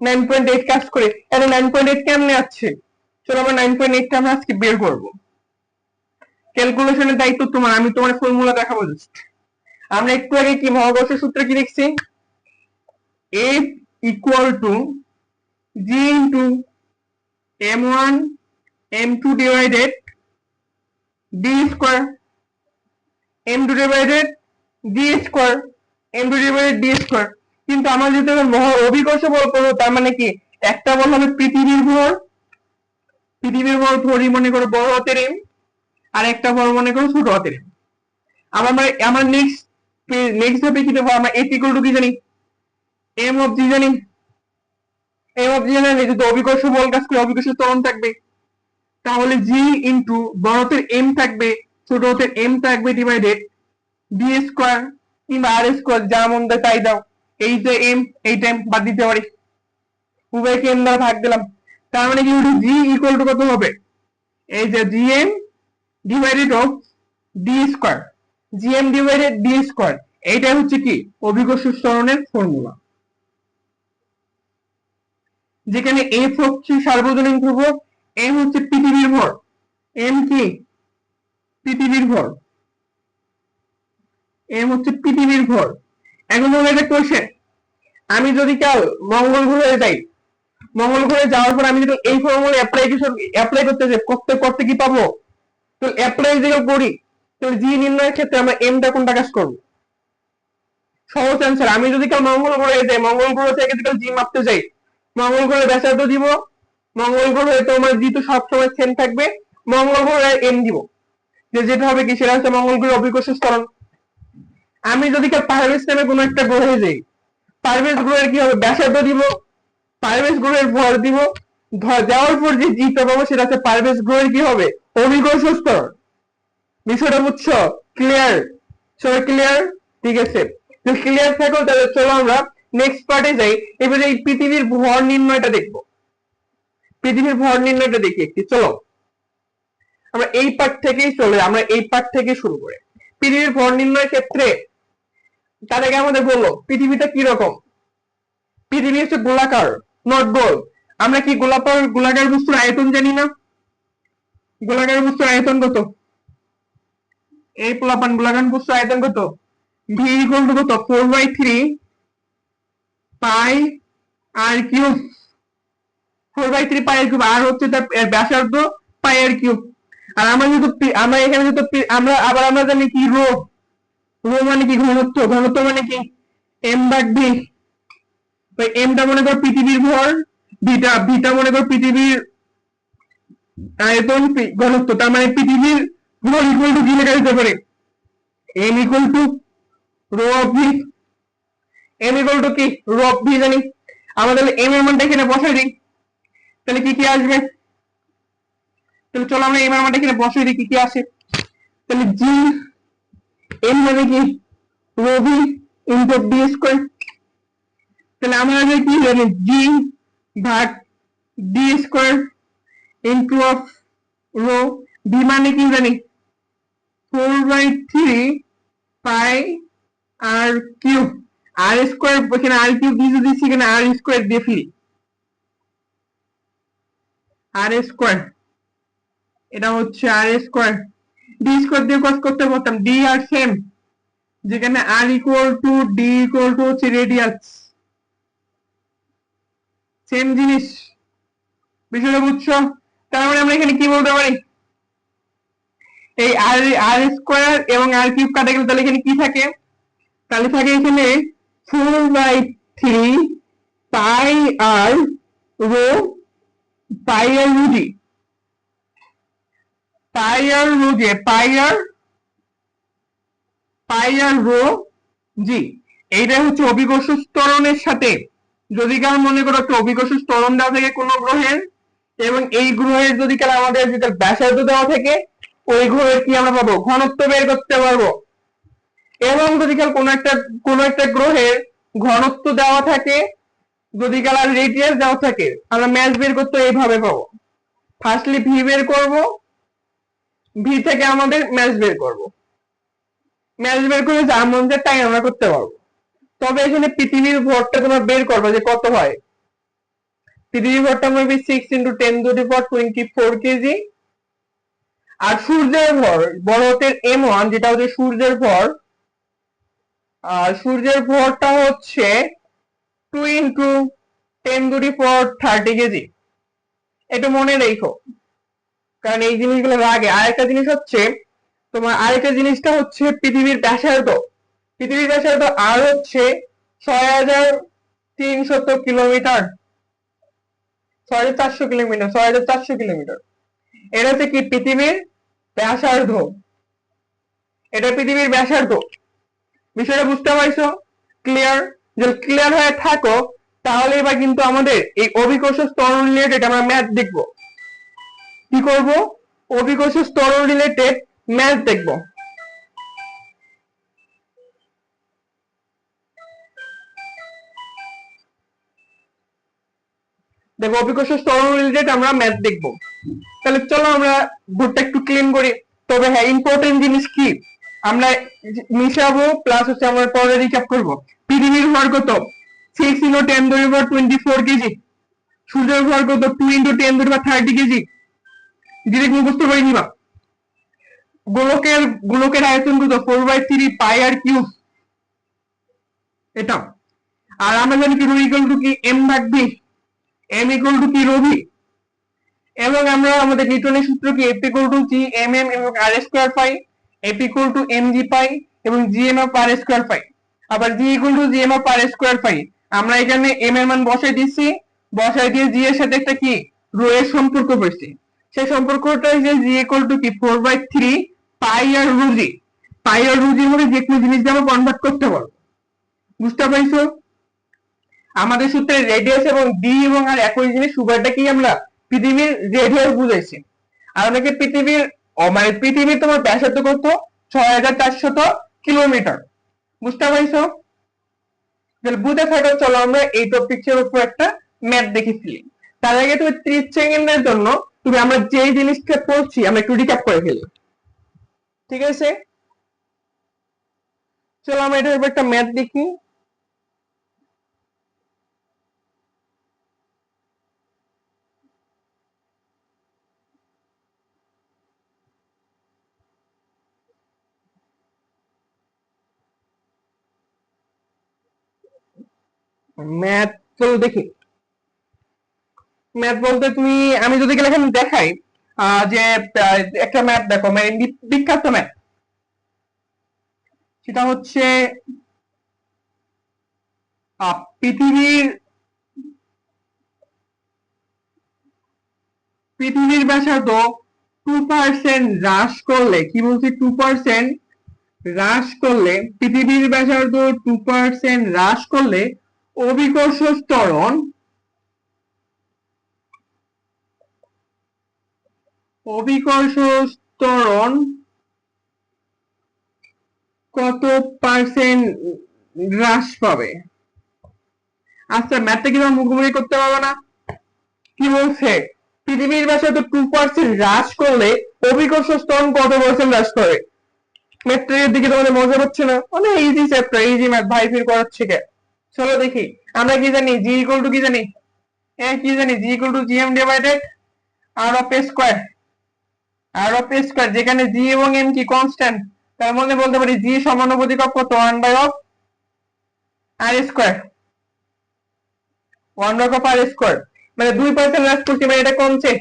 9.8 কাজ করে। এটা 9.8 কেমনে আসছে? চলো আমরা 9.8টা আমরা আজকে বের করবো। ক্যালকুলেশনের দায়িত্ব তোমার, আমি তোমার ফর্মুলা দেখাবো জাস্ট। আমরা একটু আগে কি মহাকর্ষ সূত্র কি লিখছি, F equal to G into m1 m2 divided d square, m2 divided d square, m2 divided d square. কিন্তু আমরা যদি অভিকর্ষ বল করবো, তার মানে কি একটা বল হবে পৃথিবীর ভর, পৃথিবীর ভর ধরি মনে করো বড় হাতের m, আর একটা ভর মনে করো ছোট হাতের m। আমরা নেক্সট হবে কি দেবো, আমরা F ইকুয়াল টু কি জানি, m অফ g জানি, m অফ g জানি। যদি অভিকর্ষ বল কাজ করে অভিকর্ষ ত্বরণ থাকবে, তাহলে g ইন্টু বড় হাতের m থাকবে, ছোট হাতের m থাকবে, ডিভাইডেড d স্কয়ার কিংবা r স্কয়ার, যা মন দেয় তাই দাও। এই যে m, এইটা m বাদ দিতে পারি, উভয়কে m দ্বারা ভাগ দিলাম। তার মানে কি g ইকুয়াল টু কত হবে, এই যে gm divided of d square, gm divided d square. এইটা হচ্ছে কি অভিকর্ষ ত্বরণের ফর্মুলা, যেখানে f হচ্ছে সার্বজনীন ধ্রুবক, m হচ্ছে পৃথিবীর ভর, m কি পৃথিবীর ভর, m হচ্ছে পৃথিবীর ভর। এখন হলো একটা কোশ্চেন, আমি যদি কাল মঙ্গল গ্রহে যাই, মঙ্গল গ্রহে যাওয়ার পর আমি যদি এই ফর্মুলা অ্যাপ্লাই করতে করতে কি পাবো, তো অ্যাপ্লাই যদি করি, তো জি নির্ণয়ের ক্ষেত্রে আমরা এমটা কোনটা কাজ করবো, সহজ অ্যান্সার। আমি যদি কাল মঙ্গল গ্রহে যাই, মঙ্গল গ্রহ থেকে যদি কাল জি মাপতে যাই, মঙ্গল গ্রহে ব্যাসার্ধ দিব, মঙ্গল গ্রহে তোমার জি তো সবসময় সেম থাকবে, মঙ্গল গ্রহে এম দিব, যেটা হবে কি সেটা হচ্ছে মঙ্গল গ্রহের অভিকর্ষ ত্বরণ। আমি যদি কাল পারভেজ নামে কোনো একটা গ্রহে যাই, পারভেজ গ্রহের কি হবে, ব্যাসার্ধ দিব, পারভেজ গ্রহের ভর দিব, দেওয়ার পর যে জিটা পাবো সেটা হচ্ছে পারভেজ গ্রহের কি হবে, অভিকর্ষ ত্বরণ। বিষয়টা বুঝছো, ক্লিয়ার, সবাই ক্লিয়ার? ঠিক আছে, যদি ক্লিয়ার থাকো তাহলে চলো আমরা নেক্সট পার্টে যাই। এবারে এই পৃথিবীর ভর নির্ণয়টা দেখবো, পৃথিবীর ভর নির্ণয়টা দেখি একটি। চলো আমরা এই পার্ট থেকেই আমরা এই পার্ট থেকে শুরু করে পৃথিবীর ভর নির্ণয়ের ক্ষেত্রে তার আগে আমাদের বললো পৃথিবীটা কি রকম। পৃথিবী হচ্ছে গোলাকার, নট গোল। আমরা কি গোলাকার বস্তুর আয়তন জানি না? গোলাকার বস্তুর আয়তন কত, এই পোলাপান গোলাকার বস্তুর আয়তন কত, ভি ইকুয়াল টু কত, 4/3 পাই আর কিউব, 4/3 পাই আর কিউব, আর হচ্ছে তার ব্যাসার্ধ পাই আর কিউব। আর আমরা এখানে আমরা জানি কি রো, রো মানে কি ঘনত্ব, ঘনত্ব মানে কি m/v। এমটা মনে কর পৃথিবীর ভর, ভিটা মনে কর পৃথিবীর আয়তন, ঘনত্ব, তার মানে পৃথিবীর ভর ইকুয়াল টু কি লেখা যেতে পারে, m equal to rho of V. m equal to কি রো অফ ভি জানি, আমাদের m এর মানটা এখানে বসাই দিই, তাহলে কি কি আসবে, তাহলে চলো আমরা m এর মানটা এখানে বসাই দিই, কি কি আসে। তাহলে জি m মানে কি rho V into D square. তাহলে আমরা কি জানি, জি ভাগ D square into of rho, V মানে কি জানি 4/3 পাই আর কিউব, আর স্কয়ার, এখানে আর কিউব দিয়ে যদি সেখানে আর স্কয়ার দিয়ে ফেলি, আর স্কয়ার, এটা হচ্ছে আর স্কয়ার, ডি স্কয়ার দিয়ে কস করতে পারতাম, ডি আর সেম, যেখানে R equal to D equal to হচ্ছে রেডিয়াস, সেম জিনিস। বিষয়টা বুঝছো? তার মানে আমরা এখানে কি বলতে পারি, এই আর স্কয়ার এবং আর কিউব কাটা গেলে তাহলে এখানে কি থাকে, তাহলে থাকে এখানে 4/3 পাই আর রো, পাই আর রো জি, পাই আর রো জি, পাই আর রো জি। এইটা হচ্ছে অভিকর্ষ ত্বরণের সাথে, যদি কারণ মনে করো একটা অভিকর্ষ ত্বরণ দেওয়া থাকে কোন গ্রহের, এবং এই গ্রহের যদি কারণ আমাদের যদি ব্যাসার্ধ দেওয়া থাকে, ওই গ্রহের কি আমরা পাবো, ঘনত্ব বের করতে পারবো। এবং যদি কাল কোন একটা গ্রহের ঘনত্ব দেওয়া থাকে, যদি কাল আর রেডিয়াস দেওয়া থাকে, আমরা ম্যাস বের করতে এইভাবে পাবো, ফার্স্টলি ভি বের করব, ভি থেকে আমাদের ম্যাস বের করব, ম্যাস বের করে যার মধ্যে তাই আমরা করতে পারবো। তবে এখানে পৃথিবীর ভরটা তোমরা বের করবে যে কত হয়, পৃথিবীর ভরটা আমরা 6 × 10⁻24 কেজি, আর সূর্যের ভর বড় হাতের M1 যেটা হচ্ছে সূর্যের ভর, আর সূর্যের ভরটা হচ্ছে 2 × 10⁻30 কেজি। এটা মনে রেখো, কারণ এই জিনিসগুলো লাগে। আরেকটা জিনিস হচ্ছে তোমার, আরেকটা জিনিসটা হচ্ছে পৃথিবীর ব্যাসার্ধ। পৃথিবীর ব্যাসার্ধ আর হচ্ছে 6300 কিলোমিটার, 6400 কিলোমিটার, 6400 কিলোমিটার। এটা হচ্ছে কি পৃথিবীর ব্যাসার্ধ, এটা পৃথিবীর ব্যাসার্ধ। বিষয়টা বুঝতে পারছো? ক্লিয়ার? যদি ক্লিয়ার হয়ে থাকো তাহলে এবার কিন্তু আমাদের এই অভিকর্ষ ত্বরণ রিলেটেড আমরা ম্যাথ দেখব। কি করব? অভিকর্ষ ত্বরণ রিলেটেড ম্যাথ দেখব। দেখো অভিকর্ষ ত্বরণ রিলেটেড আমরা ম্যাথ দেখব। তাহলে চলো আমরা বোর্ডটা একটু ক্লিন করি। তবে হ্যাঁ, ইম্পর্টেন্ট জিনিস কি আমরা মিশাবো, প্লাস হচ্ছে আমরা পরে রিক্যাপ করব। পৃথিবীর ভর কত? 6 × 10⁻24 কেজি। সূর্যের ভর কত? 2 × 10⁻30 কেজি। ডিরেক্ট মুখস্থ করে নিবা। গোলকের আয়তন কত? 4/3 πr কিউব। এটা। আর আমরা জানি কি রো ইকুয়াল টু কি এম ভাগ ভি, এম ইকুয়াল টু কি রো ভি। এবং আমরা আমাদের নিউটনের সূত্র কি F equal to G M M এবং আর স্কয়ার পাই, F equal to M G পাই এবং G M F R square পাই। আবার G equal to G M F R square পাই। আমরা এখানে এম এর মান বসাই দিচ্ছি, বসাই দিয়ে জি এর সাথে একটা কি রো এর সম্পর্ক পেয়েছি। সেই সম্পর্কটা যে জি ইকুয়াল টু কি 4/3 π আর রো জি। পাই আর রো জির মধ্যে যে কোনো জিনিস দিয়ে আমরা কনভার্ট করতে পারবো। বুঝতে পারছো? আমাদের সূত্রে রেডিয়াস এবং ডি এবং আর একই জিনিস, সুগারটা কি আমরা পৃথিবীর রেডিয়াস বুঝাইছি। আর অনেকে পৃথিবীর মানে পৃথিবীর তোমার ব্যাসার্ধ কত? 6400 কিলোমিটার। বুঝতে পারছো? তাহলে বুঝে থাকো। চলো আমরা এই টপিকের উপর একটা ম্যাথ দেখে ফেলি। তার আগে তুমি 30 সেকেন্ডের জন্য তুমি আমরা যে জিনিসটা পড়ছি আমরা একটু রিক্যাপ করে ফেলি, ঠিক আছে? চলো আমরা এটার উপর একটা ম্যাথ দেখি। ম্যাথ চলো দেখি। ম্যাথ বলতে তুমি, আমি যদি এখানে দেখাই যে একটা ম্যাথ দেখো, মানে বিখ্যাত ম্যাথ, সেটা হচ্ছে পৃথিবীর পৃথিবীর ব্যাসার্ধ 2% হ্রাস করলে, কি বলছি 2% হ্রাস করলে, পৃথিবীর ব্যাসার্ধ 2% হ্রাস করলে অভিকর্ষ ত্বরণ কত পার্সেন্ট হ্রাস পাবে? আচ্ছা, ম্যাথটা কি তোমার মুখোমুখি করতে পারবে না? কি বলছে? পৃথিবীর ব্যাসার্ধ 2% হ্রাস করলে অভিকর্ষ ত্বরণ কত পার্সেন্ট হ্রাস পাবে? ম্যাথটার দিকে তোমাদের মজা হচ্ছে না? অনেক ইজি চ্যাপ্টার, ইজি ম্যাথ, ভাই ফির করাচ্ছে কে? চলো দেখি। আমরা কি জানি? জি ইকুয়াল টু কি জানি? কি জানি? G equal to G M divided R of A square. R of A square, যেখানে জি এবং এম কি কনস্ট্যান্ট, তার মানে বলতে পারি জি সমানুপাতিক কত? 1/অফ আর স্কয়ার, 1/অফ আর স্কয়ার। মানে 2% হ্রাস করছি, মানে এটা কমছে।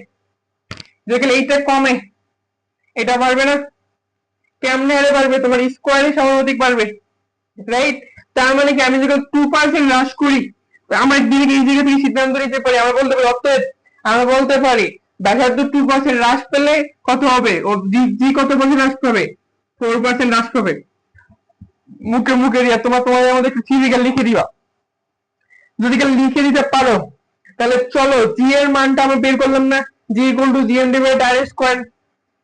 যেখানে এইটা কমে এটা বাড়বে না। কেমনে আরে বাড়বে? তোমার স্কয়ারই সমানুপাতিক বাড়বে, রাইট? তার মানে কি আমি যখন 2% হ্রাস করি, আমরা দিকে এই জায়গা থেকে সিদ্ধান্ত নিতে পারি। আমরা বলতে পারি অতএব আমরা বলতে পারি ব্যাসার্ধ 2% হ্রাস পেলে কত হবে? ও জি কত পার্সেন্ট হ্রাস পাবে? 4% হ্রাস পাবে। মুখে মুখে দিয়া তোমাদের মধ্যে একটু ফিজিক্যাল লিখে দিবা। যদি কেউ লিখে দিতে পারো তাহলে চলো জি এর মানটা আমরা বের করলাম না, G equal to G M divide R square.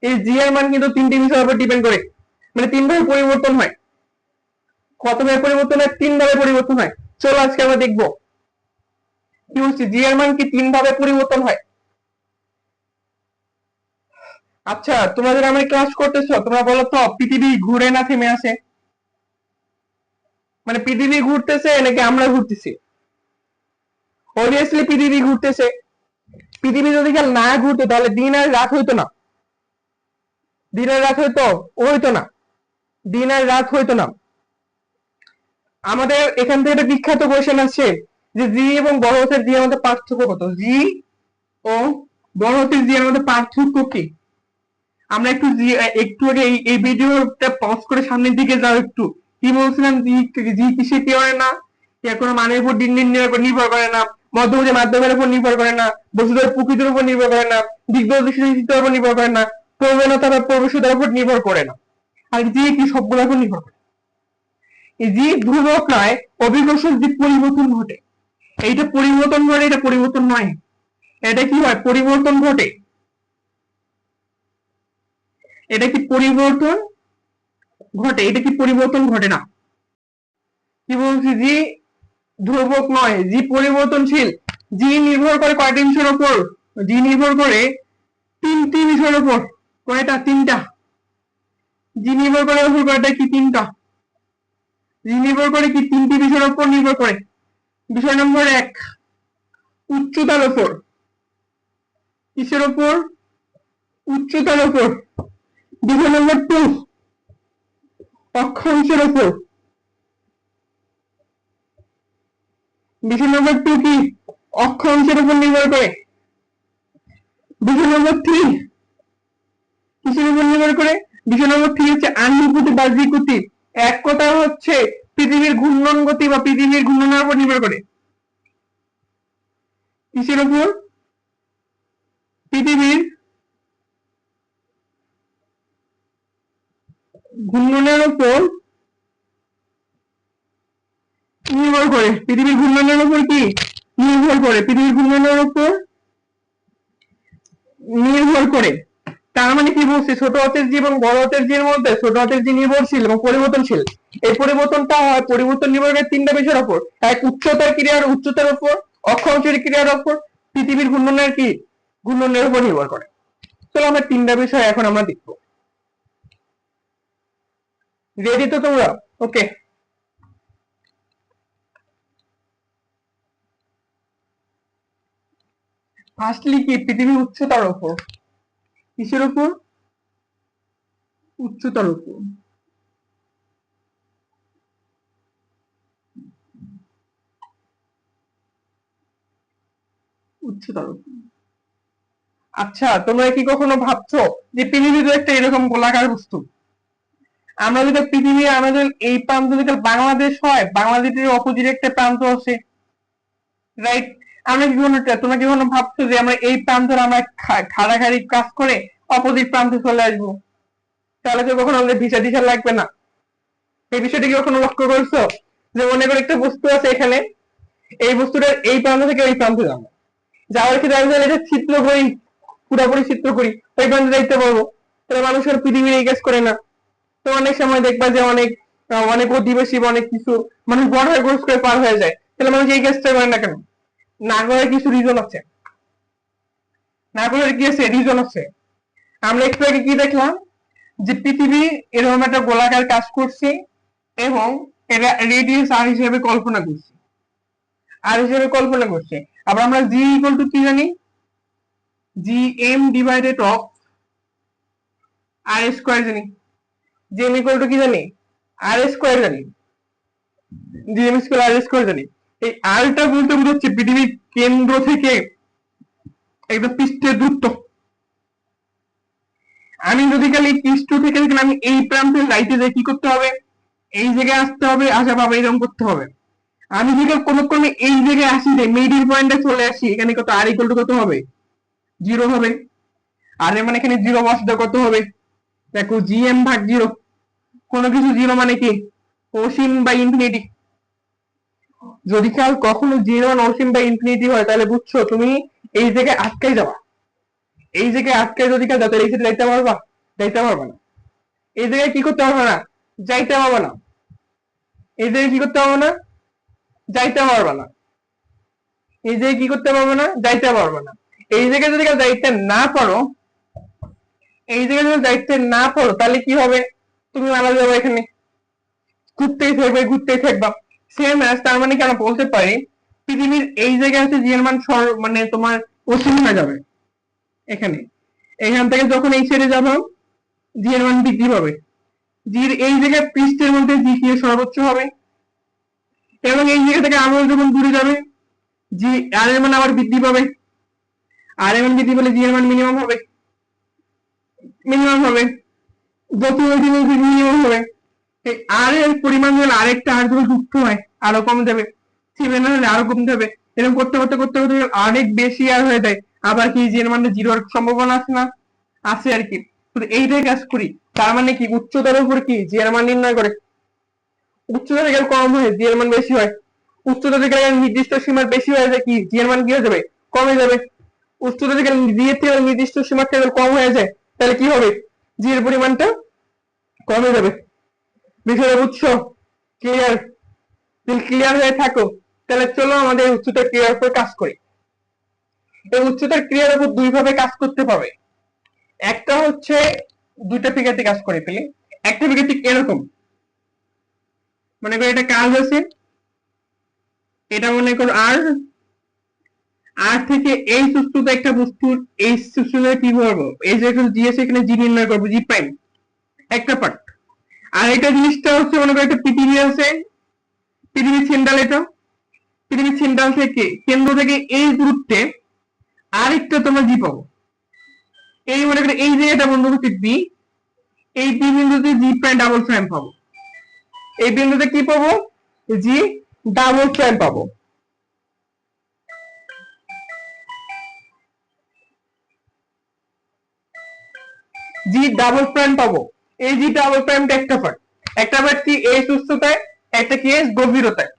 এই জি এর মান কিন্তু তিনটি বিষয়ের উপর ডিপেন্ড করে, মানে তিন ভাবে পরিবর্তন হয়। কত ভাবে পরিবর্তন হয়? 3 ভাবে পরিবর্তন হয়। চলো আজকে আমরা দেখবো কি বলছি, জি এর মান কি 3 ভাবে পরিবর্তন হয়। আচ্ছা, তোমাদের আমি ক্লাস করতেছো, তোমরা বলো তো পৃথিবী ঘুরে না থেমে আছে? মানে পৃথিবী ঘুরতেছে নাকি আমরা ঘুরতেছি? অবভিয়াসলি পৃথিবী ঘুরতেছে। পৃথিবী যদি না ঘুরতো তাহলে দিন আর রাত হইতো না। দিন আর রাত হইতো না, দিন আর রাত হইতো না। আমাদের এখান থেকে একটা বিখ্যাত কোয়েশ্চেন আছে যে জি এবং বড় হাতের জি এর মধ্যে পার্থক্য কত, জি ও বড় হাতের জি এর মধ্যে পার্থক্য কি। আমরা একটু একটু আগে এই ভিডিওটা পজ করে সামনের দিকে যাও একটু। কি বলছিলাম, জি জি কিসে কি হয় না, কোনো মানের উপর দিন নির্ভর করে না, মধ্যবর্তী মাধ্যমের উপর নির্ভর করে না, বস্তুদের প্রকৃতির উপর নির্ভর করে না, দিগ্বৈশিষ্ট্যের উপর নির্ভর করে না, প্রবণতা বা প্রবেশতার উপর নির্ভর করে না। আর জি কি সবগুলোর উপর নির্ভর করে। এই জি ধ্রুবক নয়, অভিকর্ষের যে পরিবর্তন ঘটে, এইটা পরিবর্তন ঘটে, এটা পরিবর্তন নয়, এটা কি হয় পরিবর্তন ঘটে, এটা কি পরিবর্তন ঘটে, এটা কি পরিবর্তন ঘটে না। কি বলছি, জি ধ্রুবক নয়, জি পরিবর্তনশীল। জি নির্ভর করে কয়টা বিষয়ের উপর, জি নির্ভর করে তিনটি বিষয়ের উপর। কয়টা? তিনটা। জি নির্ভর করে কয়টা? কি তিনটা। জি নির্ভর করে কি তিনটি বিষয়ের উপর নির্ভর করে। বিষয় নম্বর 1 উচ্চতার উপর। কিসের উপর? উচ্চতার উপর। বিষয় নম্বর 2 অক্ষাংশের উপর। বিষয় নম্বর 2 কি অক্ষাংশের উপর নির্ভর করে। বিষয় নম্বর 3 কিসের উপর নির্ভর করে? বিষয় নম্বর 3 হচ্ছে আনুভূতি বা বিকৃতি। এক কথা হচ্ছে পৃথিবীর ঘূর্ণন গতি বা পৃথিবীর ঘূর্ণনের উপর নির্ভর করে। কিসের উপর? পৃথিবীর ঘূর্ণনের উপর নির্ভর করে। পৃথিবীর ঘূর্ণনের উপর কি নির্ভর করে? পৃথিবীর ঘূর্ণনের উপর নির্ভর করে। তার মানে কি বলছি, ছোট হাতের জি এবং বড় হাতের জি এর মধ্যে ছোট হাতের জি নির্ভরশীল এবং পরিবর্তনশীল। এই পরিবর্তনটা হয় পরিবর্তন নির্ভর করে তিনটা বিষয়ের উপর। এক উচ্চতার ক্রিয়ার উচ্চতার উপর, অক্ষাংশের ক্রিয়ার উপর, পৃথিবীর ঘূর্ণনের কি ঘূর্ণনের উপর নির্ভর করে। চলো আমরা তিনটা বিষয় এখন আমরা দেখবো। রেডি তো তোমরা? ওকে। ফার্স্টলি কি পৃথিবীর উচ্চতার উপর। কিসের উপর? উচ্চতার উপর। উচ্চতার উপর। আচ্ছা, তোমরা কি কখনো ভাবছো যে পৃথিবী তো একটা এরকম গোলাকার বস্তু, আমরা যদি পৃথিবী আমাদের এই প্রান্ত যদি বাংলাদেশ হয়, বাংলাদেশের অপোজিট একটা প্রান্ত আছে, রাইট? আমরা কি কোনো তোমরা কি কোনো ভাবছো যে আমরা এই প্রান্ত আমরা খাড়াখাড়ি কাজ করে অপোজিট প্রান্তে চলে আসবো? তাহলে তো কখনো আমাদের ভিসা টিসা লাগবে না। এই বিষয়টা কি কখনো লক্ষ্য করছো যে মনে করে একটা বস্তু আছে এখানে, এই বস্তুটার এই প্রান্ত থেকে ওই প্রান্তে যাবো, যাওয়ার ক্ষেত্রে আমি এটা চিত্র করি, পুরোপুরি চিত্র করি, ওই প্রান্তে যাইতে পারবো। তাহলে মানুষের পৃথিবীর এই কাজ করে না। তো অনেক সময় দেখবা যে অনেক অনেক অধিবাসী বা অনেক কিছু মানুষ বড় হয়ে গোস করে পার হয়ে যায়। তাহলে মানুষ এই কাজটা করে না কেন? না করার কিছু রিজন আছে, না করার কি আছে রিজন আছে। আমরা একটু আগে কি দেখলাম যে পৃথিবী এরকম একটা গোলাকার কাজ করছে এবং এটা রেডিয়াস আর হিসেবে কল্পনা করছে, আর হিসেবে কল্পনা করছে। আবার আমরা জি ইকুয়াল টু কি জানি, G M divided of R square জানি। জি এম ইকুয়াল টু কি জানি, আর স্কোয়ার জানি, জি এম স্কোয়ার আর স্কোয়ার জানি। এই আরটা বলতে বোঝাচ্ছে পৃথিবীর কেন্দ্র থেকে একদম পৃষ্ঠের দূরত্ব। আমি যদি খালি পৃষ্ঠ থেকে আমি এই প্রান্তে যাইতে যাই কি করতে হবে, এই জায়গায় আসতে হবে, আসা পাবে এরকম করতে হবে। আমি যদি কোনো ক্রমে এই জায়গায় আসি, যে মিডিল পয়েন্টে চলে আসি, এখানে কত আর ইকুয়াল টু কত হবে, 0 হবে। আর মানে এখানে 0 বসতে কত হবে, দেখো জিএম ভাগ 0। কোনো কিছু 0 মানে কি অসীম বা ইনফিনিটি। যদি কাল কখনো 0 অসীম বা ইনফিনিটি হয় তাহলে বুঝছো তুমি এই জায়গায় আটকে যাওয়া। এই জায়গায় আটকে যদি কাল যাতে এই যাইতে পারবা, যাইতে পারবা না। এই জায়গায় কি করতে পারবে না, যাইতে পারবে না। এই জায়গায় কি করতে পারবে না, যাইতে পারবে না। এই জায়গায় কি করতে পারবে না, যাইতে পারবে না। এই জায়গায় যদি যাইতে না পারো, এই জায়গায় যদি যাইতে না পারো তাহলে কি হবে, তুমি মারা যাবে, এখানে ঘুরতেই থাকবে, ঘুরতেই থাকবা। সেম অ্যাজ, তার মানে কি আমরা বলতে পারি পৃথিবীর এই জায়গায় হচ্ছে জি এর মান মানে তোমার অসীম হয়ে যাবে। এখানে এখান থেকে যখন এই ছেড়ে যাবো, জি এর মান বৃদ্ধি পাবে। জির এই জায়গায় পৃষ্ঠের মধ্যে জি কি সর্বোচ্চ হবে, এবং এই জায়গা থেকে আবার যখন দূরে যাবে জি আর এর মান আবার বৃদ্ধি পাবে। আর এর মান বৃদ্ধি পেলে জি এর মান মিনিমাম হবে, যত মিনিমাম হবে। আর এর পরিমাণ হলে আরেকটা আর যখন যুক্ত হয় আরো কম যাবে, সেভেন হলে আরো কম যাবে, এরকম করতে করতে করতে করতে অনেক বেশি আর হয়ে যায়। আবার কি জি এর মানে জিরো হওয়ার সম্ভাবনা আছে না, আছে আর কি। এইটাই কাজ করি। তার মানে কি উচ্চতার উপর কি জি এর মান নির্ণয় করে, উচ্চতা থেকে কম হয় জি এর মান বেশি হয়, উচ্চতা থেকে নির্দিষ্ট সীমার বেশি হয়ে যায় কি জি এর মান কি হয়ে যাবে, কমে যাবে। উচ্চতা থেকে জি এর থেকে নির্দিষ্ট সীমার থেকে কম হয়ে যায়, তাহলে কি হবে, জি এর পরিমাণটা কমে যাবে। বিষয়টা বুঝছো? ক্লিয়ার? ক্লিয়ার হয়ে থাকো তাহলে চলো আমাদের উচ্চতার ক্রিয়ার উপর কাজ করি। এই উচ্চতার ক্রিয়ার উপর দুই ভাবে কাজ করতে পারবে। একটা হচ্ছে দুইটা ফিগারতে কাজ করে ফেলি। একটা ফিগার ঠিক এরকম, মনে করো এটা কাজ আছে, এটা মনে করো আর, আর থেকে এই সুস্থতা একটা বস্তুর এই সুস্থতা কি করবো, এই যে জি আছে এখানে জি নির্ণয় করবো, জি প্রাইম একটা পার্ট। আর এটা জিনিসটা হচ্ছে মনে করো একটা পৃথিবী আছে, পৃথিবীর সেন্ট্রাল, এটা পৃথিবীর সেন্ট্রাল থেকে কেন্দ্র থেকে এই দূরত্বে আরেকটা তোমরা জি পাবো। এই মনে করো এই জায়গাটা বন্ধু হচ্ছে বি, এই বি বিন্দুতে জি প্রাইম ডাবল প্রাইম পাবো, এই বিন্দুতে কি পাবো, জি ডাবল প্রাইম পাবো। জি ডাবল প্রাইম পাবো। এই জি ডাবল প্রাইমটা একটা পার্ট, একটা পার্ট কি এই সুস্থতায়, একটা কি এই গভীরতায়।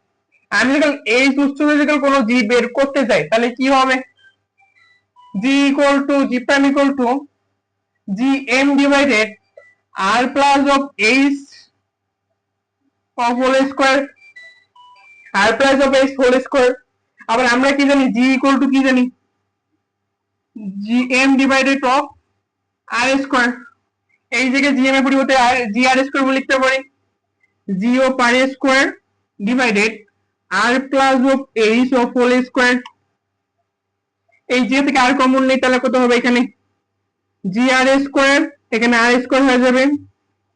আমি যখন এই সুস্থতায় যখন কোনো জি বের করতে চাই তাহলে কি হবে, G equal to G prime equal to G M divided R plus of H of whole square, R plus of H whole square. আবার আমরা কি জানি জি ইকুয়াল টু কি জানি, G M divided of R square. এই জায়গায় G M এর পরিবর্তে আর জি আর স্কয়ার বলে লিখতে পারি, জি ও per square divided R plus of H of whole square. এই জি থেকে আর কমন নেই তাহলে কত হবে, এখানে জি আর স্কয়ার, এখানে আর স্কয়ার হয়ে যাবে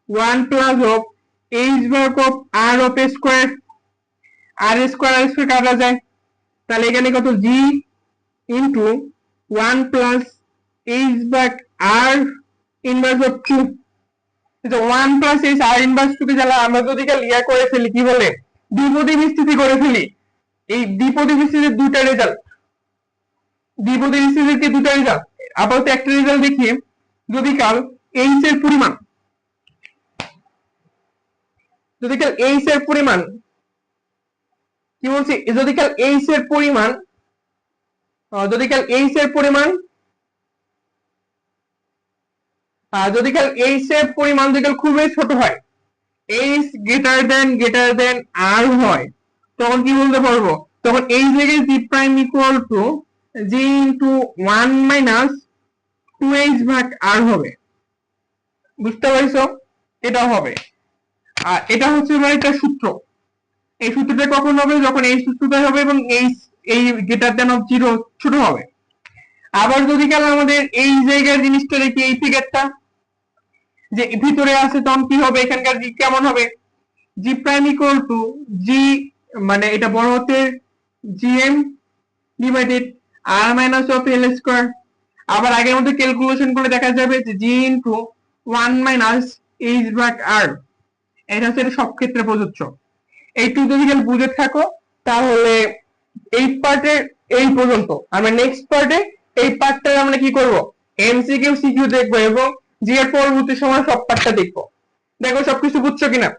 1 প্লাস অফ এইচ ভাগ of R of square. R square কাটা যায়, তাহলে এখানে কত জি ইনটু 1 প্লাস এইচ ভাগ R inverse of 2। 1 plus H R inverse 2 কে জ্বালা আমরা যদি লিয়া করে ফেলি, কি বলে দ্বিপদী বিস্তৃতি করে ফেলি। এই দ্বিপদী বিস্তৃতির দুইটা রেজাল্ট, দ্বিপদী বিস্তৃতির দুইটা রেজাল্ট। আপাতত একটা রেজাল্ট দেখি, যদি কাল এইচ এর পরিমাণ, যদি কাল এইচ এর পরিমাণ কি বলছি, যদি কাল এইচ এর পরিমাণ, যদি কাল এইচ এর পরিমাণ, যদি কাল এইচ এর পরিমাণ যদি কাল খুবই ছোট হয়, এইচ গ্রেটার দেন আর হয়, তখন কি বলতে পারবো, তখন এই জায়গায় G prime equal to G into 1 minus 2h ভাগ আর হবে। বুঝতে পারছো? এটা হবে। আর এটা হচ্ছে একটা সূত্র। এই সূত্রটা কখন হবে, যখন এই সূত্রটা হবে এবং এই গ্রেটার দেন অফ জিরো ছোট হবে। আবার যদি কাল আমাদের এই জায়গার জিনিসটা দেখি, এই ফিগারটা যে ভিতরে আছে, তখন কি হবে, এখানকার জি কেমন হবে, G prime equal to G, মানে এটা বড় হতে GM divided R minus of L square. আবার আগের মধ্যে ক্যালকুলেশন করে দেখা যাবে যে জি ইনটু 1 মাইনাস এইচ ভাগ আর। এটা হচ্ছে সব ক্ষেত্রে প্রযোজ্য। এইটুকু যদি বুঝে থাকো তাহলে এই পার্টে এই পর্যন্ত। আমরা নেক্সট পার্টে এই পার্টটা আমরা কি করব, এমসিকিউ সিকিউ দেখবো এবং জি এর পরবর্তী সময় সব পার্টটা দেখবো। দেখো সবকিছু বুঝছো কিনা,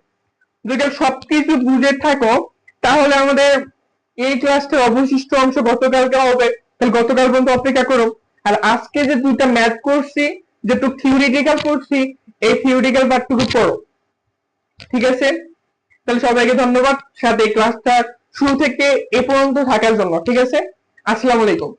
যদি সবকিছু বুঝে থাকো তাহলে আমাদের এই ক্লাসটার অবশিষ্ট অংশ গতকালকে হবে, তাহলে গতকাল পর্যন্ত অপেক্ষা করো। আর আজকে যে দুইটা ম্যাথ করছি, যেটুকু থিওরিটিক্যাল করছি, এই থিওরিটিক্যাল পার্টটুকু পড়ো, ঠিক আছে? তাহলে সবাইকে ধন্যবাদ সাথে এই ক্লাসটা শুরু থেকে এ পর্যন্ত থাকার জন্য, ঠিক আছে? আসসালামু আলাইকুম।